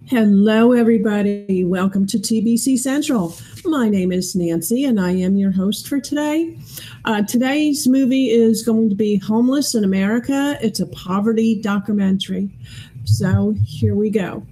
Hello, everybody. Welcome to TBC Central. My name is Nancy, and I am your host for today. Today's movie is going to be Homeless in America. It's a poverty documentary. So here we go.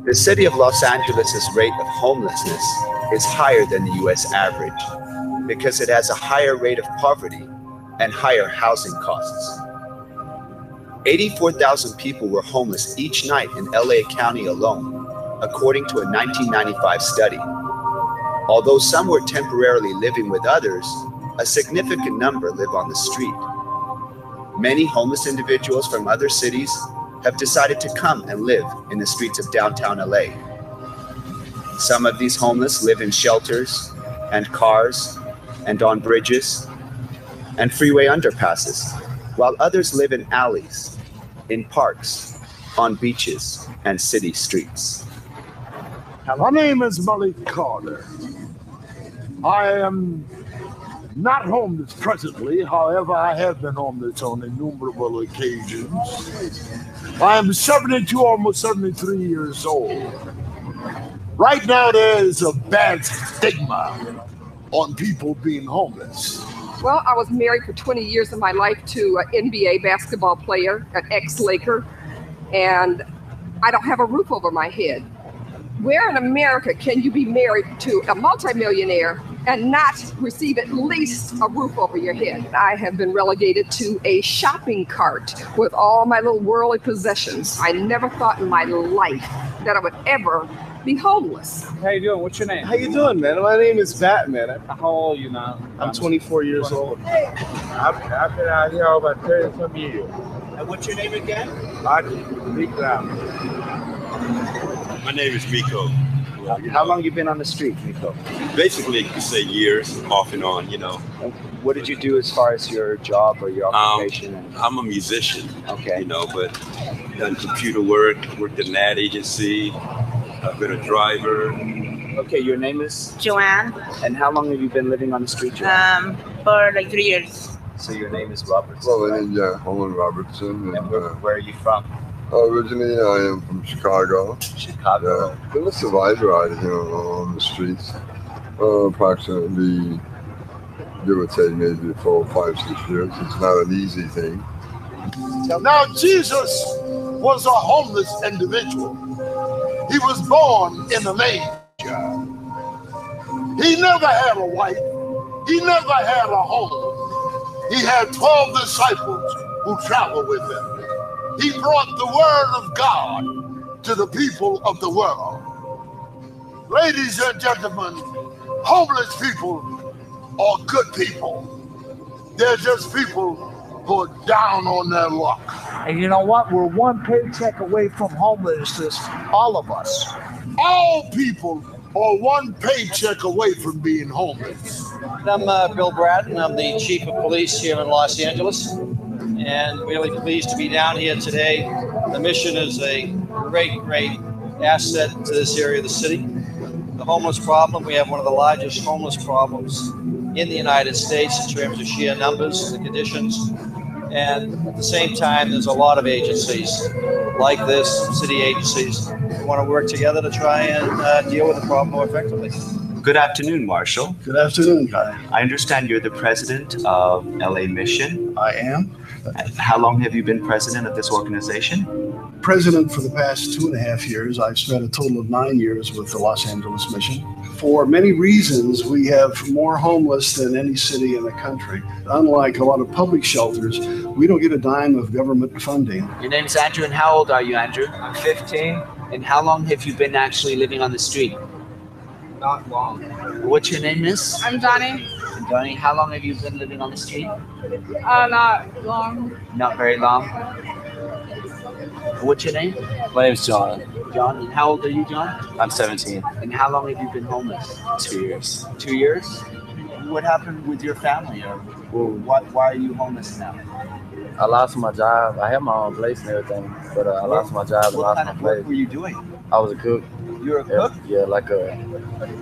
The city of Los Angeles' rate of homelessness is higher than the US average because it has a higher rate of poverty and higher housing costs. 84,000 people were homeless each night in LA County alone, according to a 1995 study. Although some were temporarily living with others, a significant number live on the street. Many homeless individuals from other cities have decided to come and live in the streets of downtown LA. Some of these homeless live in shelters and cars and on bridges and freeway underpasses, while others live in alleys, in parks, on beaches, and city streets. My name is Malik Carter. I am not homeless presently, however, I have been homeless on innumerable occasions. I am 72, almost 73 years old. Right now, there is a bad stigma on people being homeless. Well, I was married for 20 years of my life to an NBA basketball player, an ex-Laker, and I don't have a roof over my head. Where in America can you be married to a multimillionaire and not receive at least a roof over your head? I have been relegated to a shopping cart with all my little worldly possessions. I never thought in my life that I would ever be homeless. How you doing? What's your name? How you doing, man? My name is Batman. How old are you now? I'm 24 years old. I've been out here over 30-some years. And what's your name again? My name is Miko. How long you been on the street, Miko? Basically, you could say years, off and on, you know. What did you do as far as your job or your occupation? I'm a musician, okay. You know, but done computer work, worked at an ad agency. I've been a driver. Okay, your name is? Joanne. And how long have you been living on the street, Joanne? For like 3 years. So your name is Robertson? Well, yeah, Holland Robertson. And where are you from? Originally, I am from Chicago. Chicago? Yeah. Been a survivor out here on the streets. Approximately, give or take, maybe 4, 5, 6 years. It's not an easy thing. Now, Jesus was a homeless individual. He was born in a manger. He never had a wife. He never had a home. He had 12 disciples who traveled with him. He brought the word of God to the people of the world. Ladies and gentlemen, homeless people are good people. They're just people who are down on their luck. And you know what? We're one paycheck away from homelessness, all of us. All people are one paycheck away from being homeless. I'm Bill Bratton. I'm the Chief of Police here in Los Angeles, and really pleased to be down here today. The mission is a great asset to this area of the city. The homeless problem, we have one of the largest homeless problems in the United States in terms of sheer numbers and conditions. And at the same time, there's a lot of agencies like this, city agencies, we want to work together to try and deal with the problem more effectively. Good afternoon, Marshall. Good afternoon, guy. I understand you're the president of LA Mission. I am How long have you been president of this organization? president for the past 2.5 years. I've spent a total of 9 years with the Los Angeles Mission. For many reasons, we have more homeless than any city in the country. Unlike a lot of public shelters, we don't get a dime of government funding. Your name's Andrew, and how old are you, Andrew? I'm 15. And how long have you been actually living on the street? Not long. What's your name, miss? I'm Johnny. Johnny, how long have you been living on the street? Not long. Not very long. What's your name? My name's John. John, and how old are you, John? I'm 17. And how long have you been homeless? 2 years. 2 years? What happened with your family, or why are you homeless now? I lost my job. I had my own place and everything, but I lost my job and What lost kind my of place. work were you doing? I was a cook. You're a cook? Yeah, like a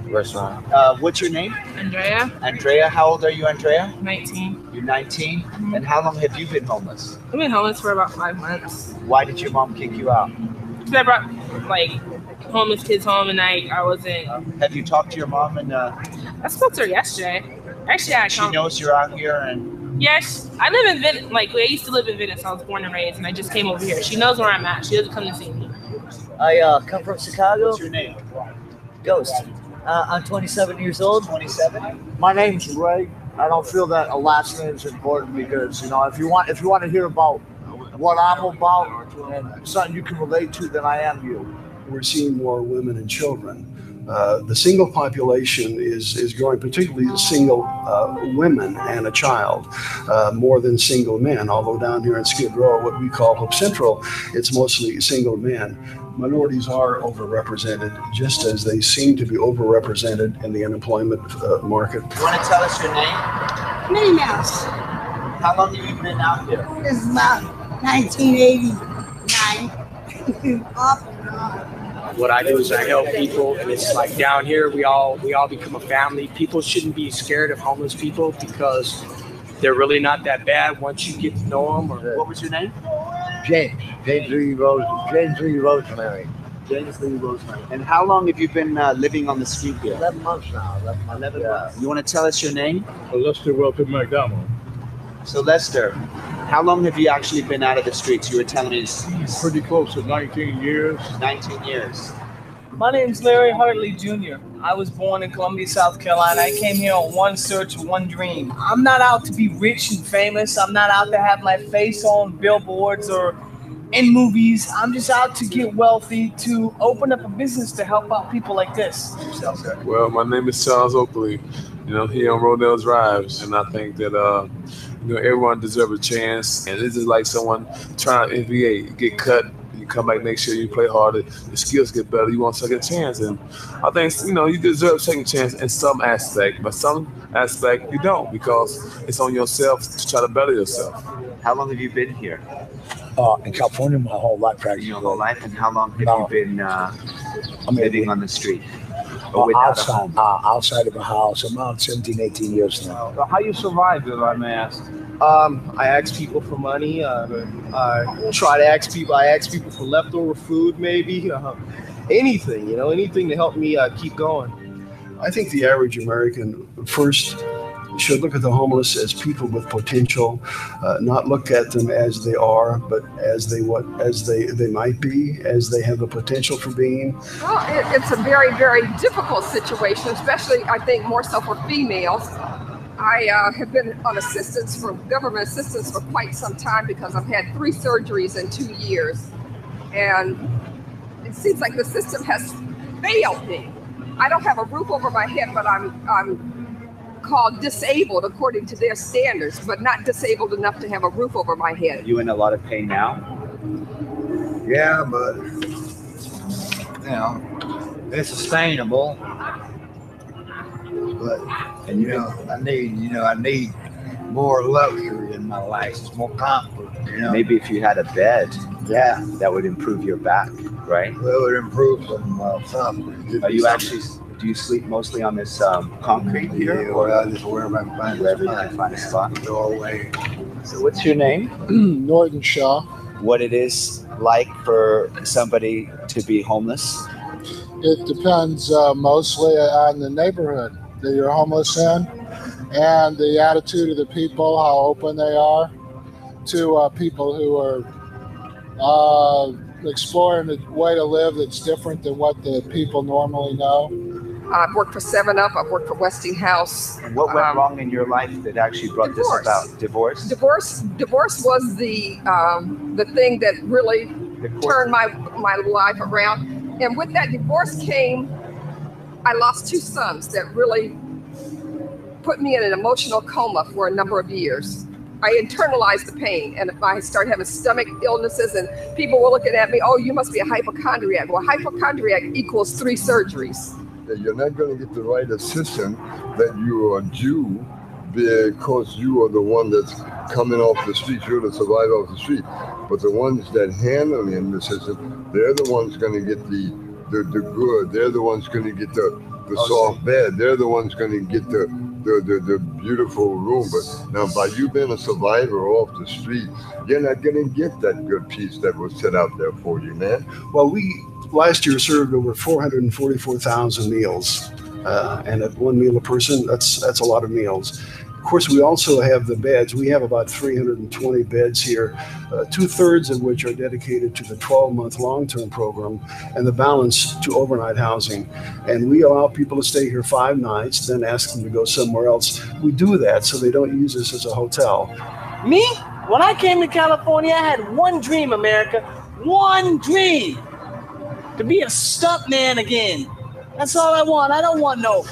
restaurant. What's your name? Andrea. Andrea, how old are you, Andrea? 19. You're 19? And how long have you been homeless? I've been homeless for about 5 months. Why did your mom kick you out? Because I brought like homeless kids home and I wasn't. Have you talked to your mom? And I spoke to her yesterday. Actually, she knows you're out here, and yes, I live in Venice. Like I used to live in Venice. I was born and raised, and I just came over here. She knows where I'm at. She doesn't come to see me. I come from Chicago. What's your name? Ghost. I'm 27 years old. 27. My name's Ray. I don't feel that a last name is important because if you want to hear about what I'm about and something you can relate to, then I am you. We're seeing more women and children. The single population is growing, particularly single women and a child, more than single men. Although down here in Skid Row, what we call Hope Central, it's mostly single men. Minorities are overrepresented, just as they seem to be overrepresented in the unemployment market. You want to tell us your name? Minnie Mouse. How long have you been out here? This is about 1989. Off and on. What I do is I help people, and it's like down here we all become a family. People shouldn't be scared of homeless people because they're really not that bad once you get to know them. Or what was your name? James Lee Rosemary. James Lee Rosemary. And how long have you been living on the street here? 11 months now. 11 months. You want to tell us your name? Lester Welcome McDonald. So Lester, how long have you actually been out of the streets? You were telling me Pretty close to 19 years. 19 years. My name's Larry Hartley Jr. I was born in Columbia, South Carolina. I came here on one search, one dream. I'm not out to be rich and famous. I'm not out to have my face on billboards or in movies. I'm just out to get wealthy, to open up a business to help out people like this. Well, my name is Charles Oakley. Here on Rodale Drive, and I think that everyone deserves a chance. And this is like someone trying to NBA, get cut. You come back next year, you play harder, your skills get better, you want a second chance. And I think, you deserve a second chance in some aspect, but some aspect you don't, because it's on yourself to try to better yourself. How long have you been here? In California, my whole life, practically. Your whole life? And how long have you been living on the street? Outside of a house, about 17, 18 years now. How you survive, if I may ask? I ask people for money. I ask people for leftover food, maybe. Anything, anything to help me keep going. I think the average American first should look at the homeless as people with potential, not look at them as they are, but as they might be, as they have the potential for being. Well, it's a very, very difficult situation, especially I think more so for females. I have been on government assistance for quite some time because I've had 3 surgeries in 2 years, and it seems like the system has failed me. I don't have a roof over my head, but I'm called disabled according to their standards, but not disabled enough to have a roof over my head. Are you in a lot of pain now? Yeah, but it's sustainable. But I need more luxury in my life, more comfort. Maybe if you had a bed, that would improve your back, right? Well, it would improve something. Do you sleep mostly on this concrete here? Yeah, or I just wherever I can find a spot. Go away. So what's your name? Norton Shaw. What it is like for somebody to be homeless? It depends mostly on the neighborhood that you're homeless in and the attitude of the people, how open they are to people who are exploring a way to live that's different than what the people normally know. I've worked for 7-Up. I've worked for Westinghouse. And what went wrong in your life that actually brought this about? Divorce? Divorce was the thing that really turned my life around. And with that divorce came, I lost 2 sons that really put me in an emotional coma for a number of years. I internalized the pain, and if I started having stomach illnesses and people were looking at me, oh, you must be a hypochondriac. Well, hypochondriac equals 3 surgeries. You're not going to get the right assistant that you are due because you are the one that's coming off the street. You're the survivor off the street. But the ones that handle in the system, they're the ones going to get the good. They're the ones going to get the soft bed. They're the ones going to get the beautiful room. But now, by you being a survivor off the street, you're not going to get that good piece that was set out there for you, man. Well, we last year served over 444,000 meals, and at 1 meal a person, that's a lot of meals. Of course, we also have the beds. We have about 320 beds here, 2/3 of which are dedicated to the 12-month long-term program, and the balance to overnight housing. And we allow people to stay here 5 nights, then ask them to go somewhere else. We do that so they don't use this as a hotel. Me? When I came to California, I had one dream, America. One dream. To be a stunt man again. That's all I want. I don't want no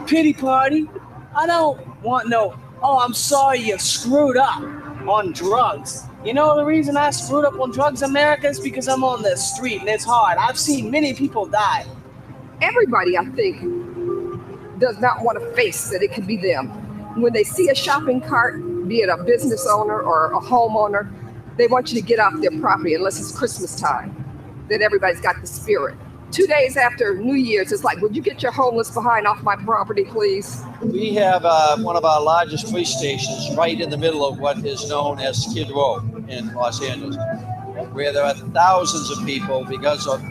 pity party. I don't want no, oh, I'm sorry you screwed up on drugs. You know the reason I screwed up on drugs, America, is because I'm on the street and it's hard. I've seen many people die. Everybody, I think, does not want to face that it could be them. When they see a shopping cart, be it a business owner or a homeowner, they want you to get off their property unless it's Christmas time. That everybody's got the spirit. 2 days after New Year's, it's like, would you get your homeless behind off my property, please? We have one of our largest police stations right in the middle of what is known as Skid Row in Los Angeles, where there are thousands of people because of,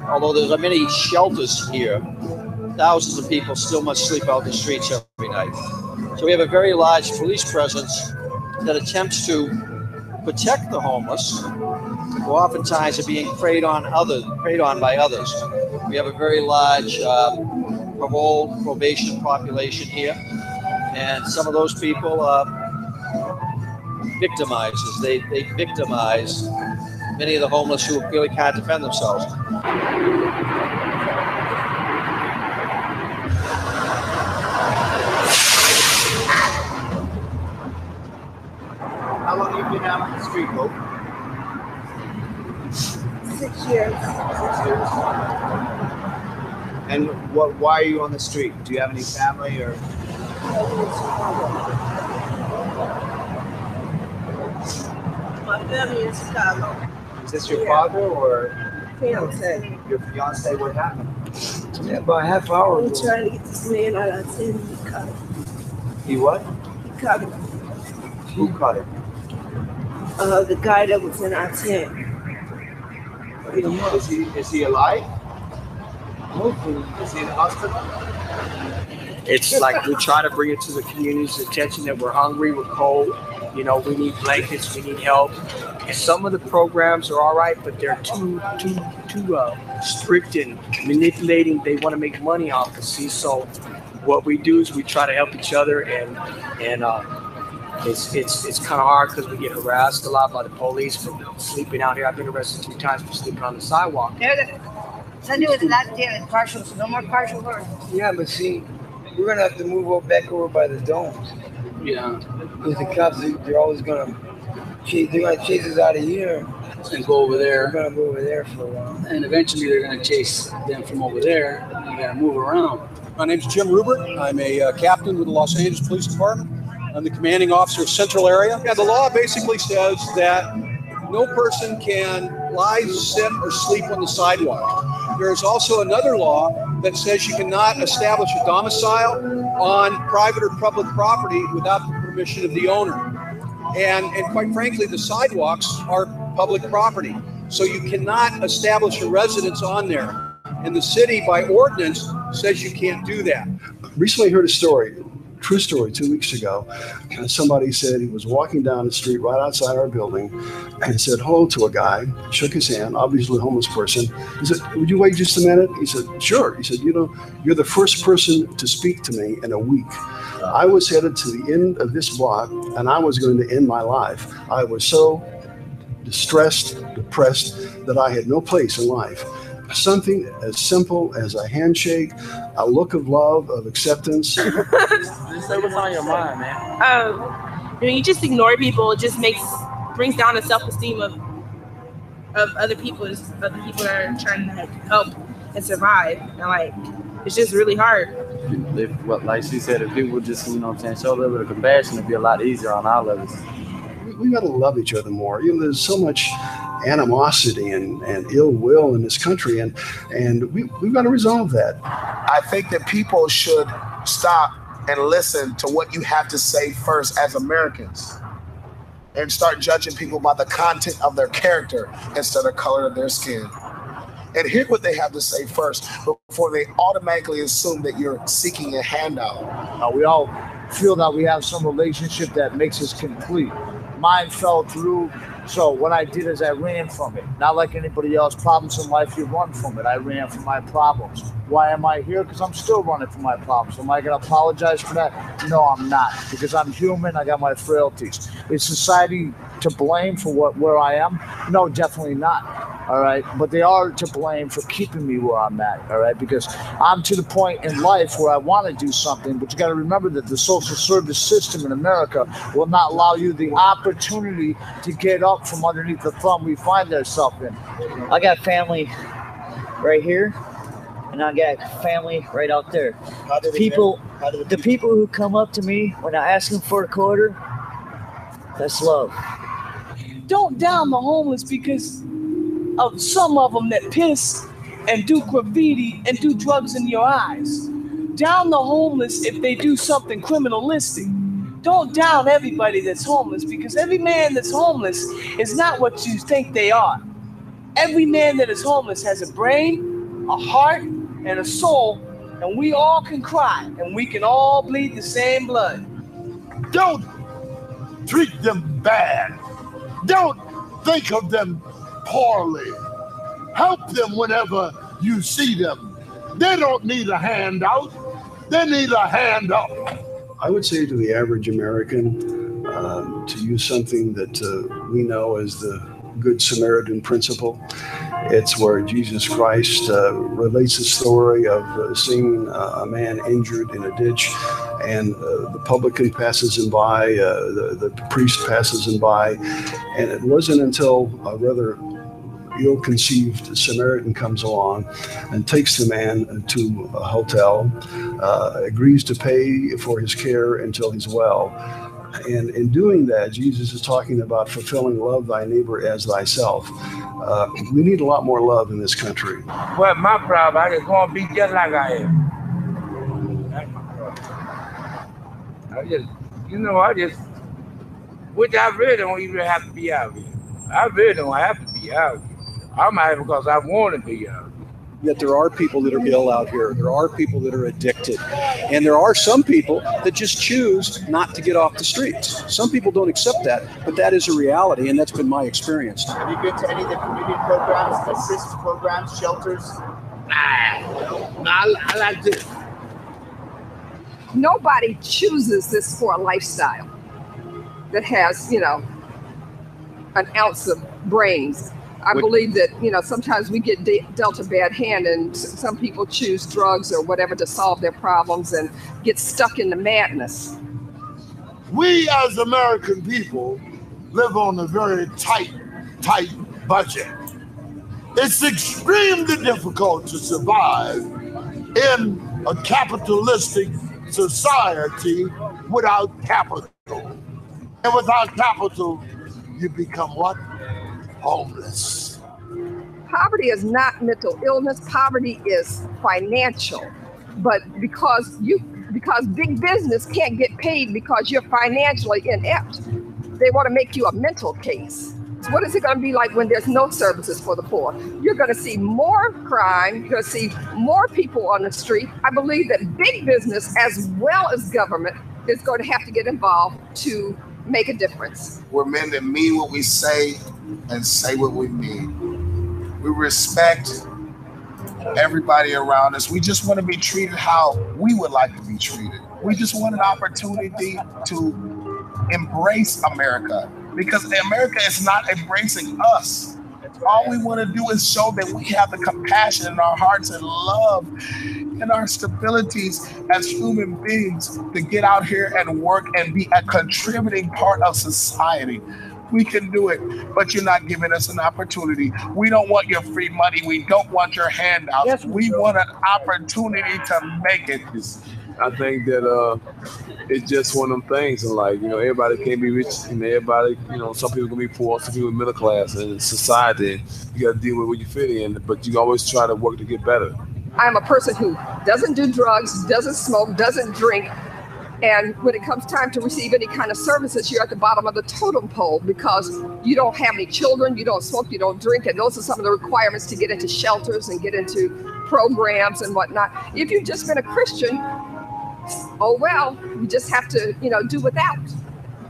although there's many shelters here, thousands of people still must sleep out the streets every night. So we have a very large police presence that attempts to protect the homeless, who oftentimes are being preyed on by others. We have a very large probation population here, and some of those people are victimizers. They victimize many of the homeless who really can't defend themselves. How long have you been out on the street, Hope? 6 years. 6 years. And why are you on the street? Do you have any family or? My family in Chicago. Is this your father or? Fiance. Your fiance? What happened? Yeah, about a half hour ago. I'm trying to get this man out of sin. He cut him. He what? He cut him. Who cut him? The guy that was in our tent. Is he alive? Hopefully. Is he in the hospital? It's like we try to bring it to the community's attention that we're hungry, we're cold, you know, we need blankets, we need help. And some of the programs are all right, but they're too strict and manipulating. They want to make money off us. See, so what we do is we try to help each other, and it's kind of hard because we get harassed a lot by the police for sleeping out here. I've been arrested 2 times for sleeping on the sidewalk. Sunday was the last day of partials. No more partial work. Yeah, but see, we're gonna have to move back over by the domes. Yeah. Because the cops, they're always gonna chase us out of here and go over there. We're gonna go over there for a while. And eventually they're gonna chase them from over there. You gotta move around. My name's Jim Rubert. I'm a captain with the Los Angeles Police Department. I'm the commanding officer of Central Area. Yeah, the law basically says that no person can lie, sit, or sleep on the sidewalk. There is also another law that says you cannot establish a domicile on private or public property without the permission of the owner. And quite frankly, the sidewalks are public property. So you cannot establish a residence on there. And the city, by ordinance, says you can't do that. Recently heard a story, true story, 2 weeks ago. Somebody said he was walking down the street right outside our building and said hello to a guy, shook his hand, obviously a homeless person. He said, would you wait just a minute? He said, sure. He said, you know, you're the first person to speak to me in a week. I was headed to the end of this block and I was going to end my life. I was so distressed, depressed, that I had no place in life. Something as simple as a handshake, a look of love, of acceptance. Just say what's on your mind, man. You just ignore people. It just brings down the self-esteem of other people. Other people that are trying to help and survive. And it's just really hard. Like she said, if people just, show a little bit of compassion, it'd be a lot easier on our levels. We got to love each other more. There's so much animosity and ill will in this country, and we've got to resolve that. I think that people should stop and listen to what you have to say first as Americans, and start judging people by the content of their character instead of color of their skin. And hear what they have to say first before they automatically assume that you're seeking a handout. We all feel that we have some relationship that makes us complete. Mine fell through, so what I did is I ran from it. Not like anybody else. Problems in life, you run from it. I ran from my problems. Why am I here? Because I'm still running from my problems. Am I going to apologize for that? No, I'm not. Because I'm human. I got my frailties. Is society to blame for where I am? No, definitely not. All right, but they are to blame for keeping me where I'm at. All right, because I'm to the point in life where I want to do something, but you got to remember that the social service system in America will not allow you the opportunity to get up from underneath the thumb we find ourselves in. I got family right here, and I got family right out there. The people who come up to me when I ask them for a quarter, that's love. Don't down the homeless because of some of them that piss and do graffiti and do drugs in your eyes. Down the homeless if they do something criminalistic. Don't down everybody that's homeless, because every man that's homeless is not what you think they are. Every man that is homeless has a brain, a heart, and a soul, and we all can cry, and we can all bleed the same blood. Don't treat them bad. Don't think of them poorly. Help them whenever you see them. They don't need a handout. They need a hand up. I would say to the average American to use something that we know as the Good Samaritan principle. It's where Jesus Christ relates the story of seeing a man injured in a ditch, and the publican passes him by, the priest passes him by, and it wasn't until a rather ill-conceived Samaritan comes along and takes the man to a hotel, agrees to pay for his care until he's well. And in doing that, Jesus is talking about fulfilling love thy neighbor as thyself. We need a lot more love in this country. Well, my problem, I just want to be just like I am. Which I really don't even have to be out here. I really don't have to be out here. I'm out here because I want to be out here. Yet there are people that are ill out here. There are people that are addicted. And there are some people that just choose not to get off the streets. Some people don't accept that, but that is a reality, and that's been my experience. Have you been to any of the community programs, assist programs, shelters? I like this. Nobody chooses this for a lifestyle that has, an ounce of brains. I believe that, sometimes we get dealt a bad hand, and some people choose drugs or whatever to solve their problems and get stuck in the madness. We as American people live on a very tight budget. It's extremely difficult to survive in a capitalistic society without capital. And without capital, you become what? Homeless. Poverty is not mental illness. Poverty is financial. But because big business can't get paid because you're financially inept, they want to make you a mental case. What is it going to be like when there's no services for the poor? You're going to see more crime. You're going to see more people on the street. I believe that big business as well as government is going to have to get involved to make a difference. We're men that mean what we say and say what we mean. We respect everybody around us. We just want to be treated how we would like to be treated. We just want an opportunity to embrace America, because America is not embracing us. All we want to do is show that we have the compassion in our hearts and love and our stabilities as human beings to get out here and work and be a contributing part of society. We can do it, but you're not giving us an opportunity. We don't want your free money. We don't want your handouts. Yes, we want an opportunity to make it. I think that it's just one of them things, and like, you know, everybody can't be rich, and everybody, you know, some people can be poor, some people middle class, and society, you got to deal with what you fit in, but you always try to work to get better. I'm a person who doesn't do drugs, doesn't smoke, doesn't drink, and when it comes time to receive any kind of services, you're at the bottom of the totem pole because you don't have any children, you don't smoke, you don't drink, and those are some of the requirements to get into shelters and get into programs and whatnot. If you've just been a Christian, oh well, you just have to, you know, do without.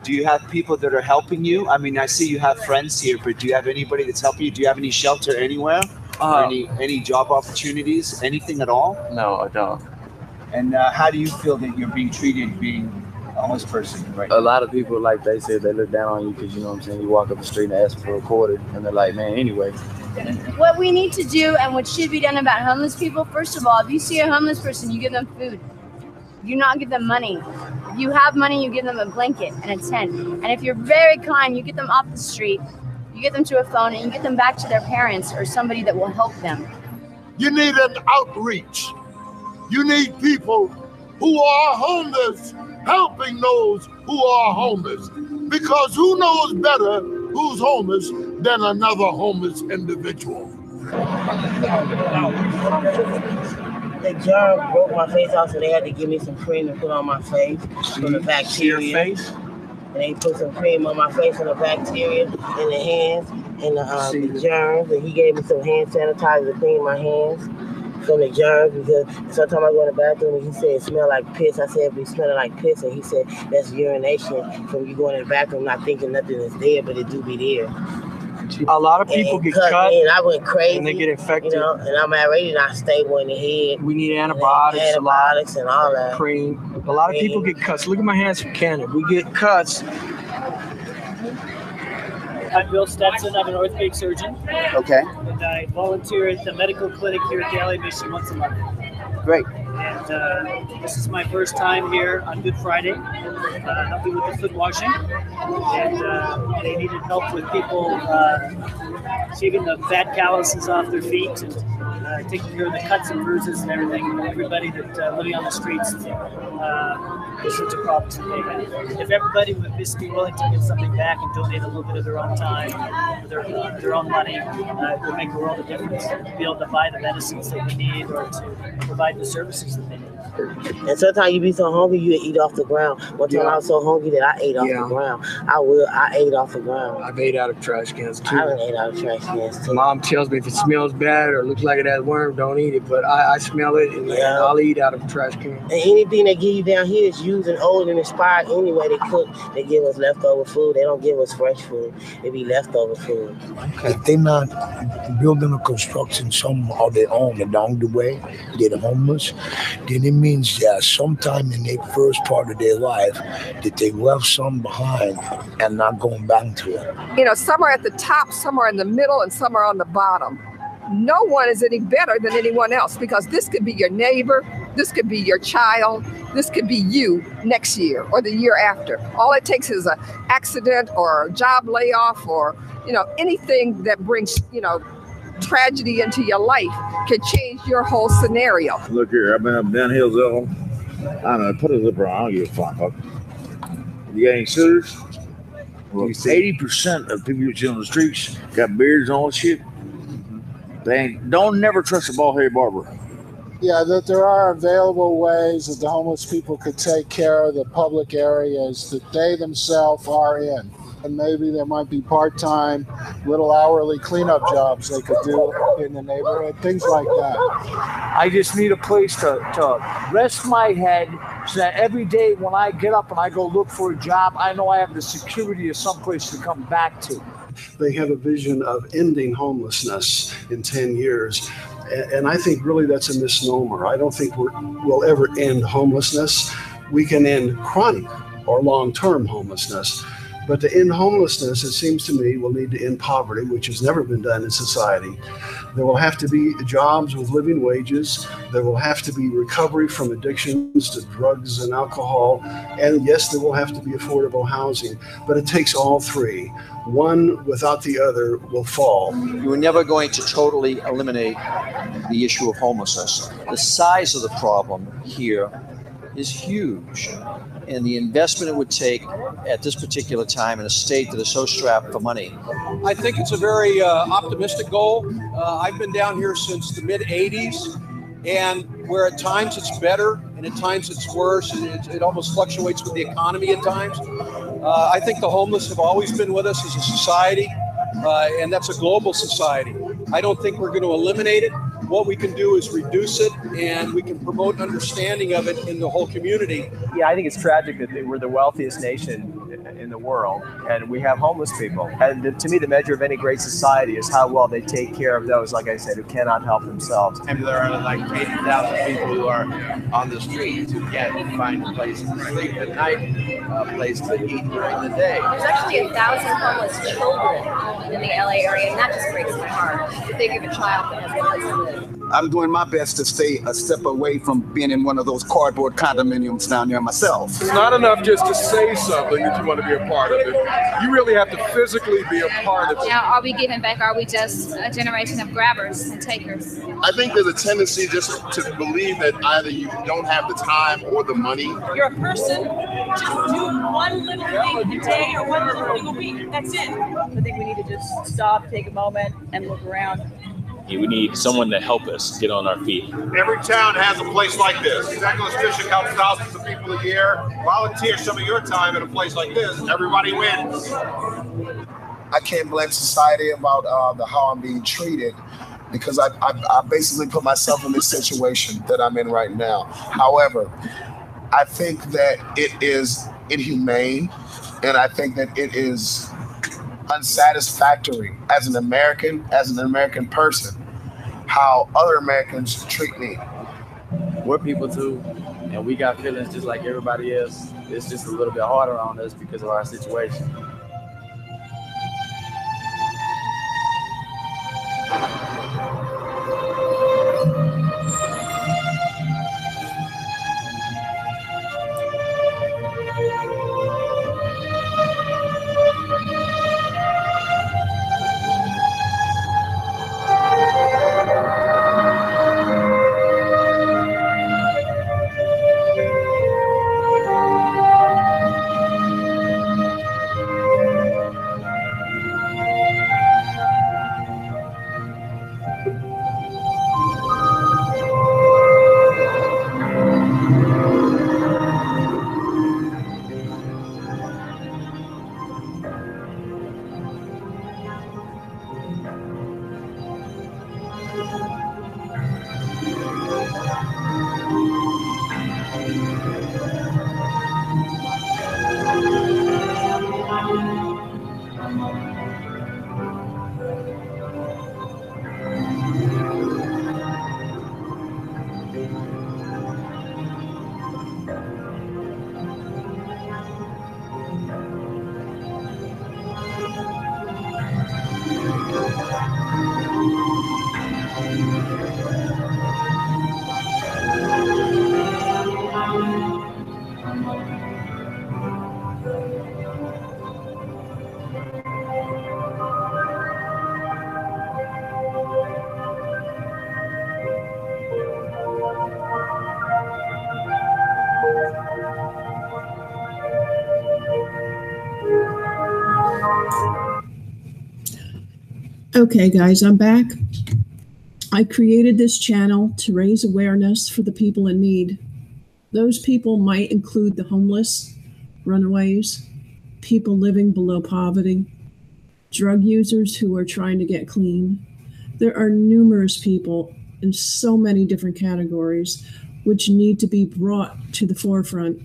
Do you have people that are helping you? I mean, I see you have friends here, but do you have anybody that's helping you? Do you have any shelter anywhere? Or any job opportunities? Anything at all? No, I don't. And how do you feel that you're being treated being a homeless person right now? A lot of people, like they said, they look down on you because, you know what I'm saying, you walk up the street and ask for a quarter, and they're like, man, anyway. What we need to do and what should be done about homeless people, first of all, if you see a homeless person, you give them food. You not give them money. If you have money, you give them a blanket and a tent. And if you're very kind, you get them off the street, you get them to a phone, and you get them back to their parents or somebody that will help them. You need an outreach. You need people who are homeless helping those who are homeless. Because who knows better who's homeless than another homeless individual? The germ broke my face off, so they had to give me some cream to put on my face from the bacteria. And they put some cream on my face from the bacteria in the hands and the germs. And he gave me some hand sanitizer to clean my hands from the germs, because sometimes I go in the bathroom and he said it smelled like piss. I said, "Be smelling like piss," and he said that's urination from you going in the bathroom not thinking nothing is there, but it do be there. A lot of people get cut and I went crazy, and they get infected. You know, and I'm already not stable in the head. We need antibiotics and all that. Cream. A lot of people get cuts. Look at my hands from Canada. We get cuts. I'm Bill Stetson. I'm an orthopedic surgeon. Okay. And I volunteer at the medical clinic here at the LA Mission once a month. Great. And this is my first time here on Good Friday, helping with the foot washing. And they needed help with people shaving the fat calluses off their feet and taking care of the cuts and bruises and everything. Everybody that living on the streets, there's such a problem that they have. If everybody would just be willing to give something back and donate a little bit of their own time, their own money, it would make a world of difference to be able to buy the medicines that we need or to provide the services that they need. And sometimes you be so hungry you eat off the ground. One time I was so hungry that I ate off the ground. I ate off the ground. I've ate out of trash cans too. I ate out of trash cans too. Mom tells me if it smells bad or looks like it has worms, don't eat it. But I smell it and I'll eat out of a trash can. And anything they give you down here is used and old and expired anyway. They cook, they give us leftover food. They don't give us fresh food. It be leftover food. If they're not building or constructing some of their own along the way, they're homeless, then it means that sometime in their first part of their life that they left some behind and not going back to it. You know, some are at the top, some are in the middle, and some are on the bottom. No one is any better than anyone else, because this could be your neighbor, this could be your child, this could be you next year or the year after. All it takes is an accident or a job layoff or, you know, anything that brings, you know, tragedy into your life can change your whole scenario. Look here, I've been up downhill zone. I don't know, put a zipper on, I don't give a fuck. You got any suitors? Well, 80% of people you see on the streets got beards and all that shit. Don't never trust a bald-headed barber. Yeah, that there are available ways that the homeless people could take care of the public areas that they themselves are in. And maybe there might be part-time, little hourly cleanup jobs they could do in the neighborhood, things like that. I just need a place to rest my head so that every day when I get up and I go look for a job, I know I have the security of someplace to come back to. They have a vision of ending homelessness in 10 years. And I think really that's a misnomer. I don't think we'll ever end homelessness. We can end chronic or long-term homelessness. But to end homelessness, it seems to me, we'll need to end poverty, which has never been done in society. There will have to be jobs with living wages. There will have to be recovery from addictions to drugs and alcohol. And yes, there will have to be affordable housing. But it takes all three. One without the other will fall. You're never going to totally eliminate the issue of homelessness. The size of the problem here is huge. And the investment it would take at this particular time in a state that is so strapped for money. I think it's a very optimistic goal. I've been down here since the mid-'80s, and where at times it's better and at times it's worse, and it almost fluctuates with the economy at times. I think the homeless have always been with us as a society, and that's a global society. I don't think we're going to eliminate it. What we can do is reduce it, and we can promote understanding of it in the whole community. Yeah, I think it's tragic that we're the wealthiest nation in the world, and we have homeless people. And to me, the measure of any great society is how well they take care of those, like I said, who cannot help themselves. And there are like 80,000 people who are on the streets who can't find a place to sleep at night, a place to eat during the day. There's actually 1,000 homeless children in the LA area, and that just breaks my heart to think of a child that has a place to live. I'm doing my best to stay a step away from being in one of those cardboard condominiums down there myself. It's not enough just to say something that you want to be a part of it. You really have to physically be a part of it. Now, are we giving back? Are we just a generation of grabbers and takers? I think there's a tendency just to believe that either you don't have the time or the money. You're a person, just do one little thing a day or one little thing a week. That's it. I think we need to just stop, take a moment, and look around. We need someone to help us get on our feet. Every town has a place like this. Echo's District helps thousands of people a year. Volunteer some of your time at a place like this. Everybody wins. I can't blame society about how I'm being treated, because I basically put myself in this situation that I'm in right now. However, I think that it is inhumane, and I think that it is unsatisfactory as an American person, how other Americans treat me. We're people too, and we got feelings just like everybody else. It's just a little bit harder on us because of our situation. Okay, guys, I'm back. I created this channel to raise awareness for the people in need. Those people might include the homeless, runaways, people living below poverty, drug users who are trying to get clean. There are numerous people in so many different categories which need to be brought to the forefront.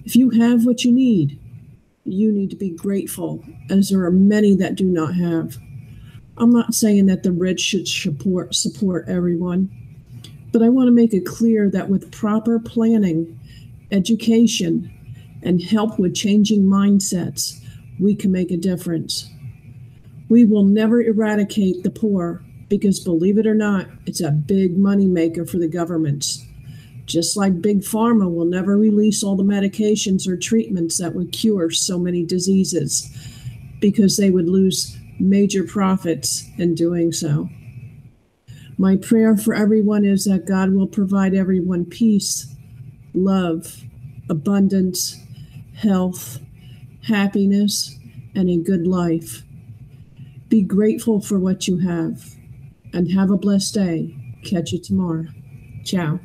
If you have what you need to be grateful, as there are many that do not have. I'm not saying that the rich should support everyone, but I want to make it clear that with proper planning, education, and help with changing mindsets, we can make a difference. We will never eradicate the poor because, believe it or not, it's a big moneymaker for the governments. Just like Big Pharma will never release all the medications or treatments that would cure so many diseases because they would lose major profits in doing so. My prayer for everyone is that God will provide everyone peace, love, abundance, health, happiness, and a good life. Be grateful for what you have, and have a blessed day. Catch you tomorrow. Ciao.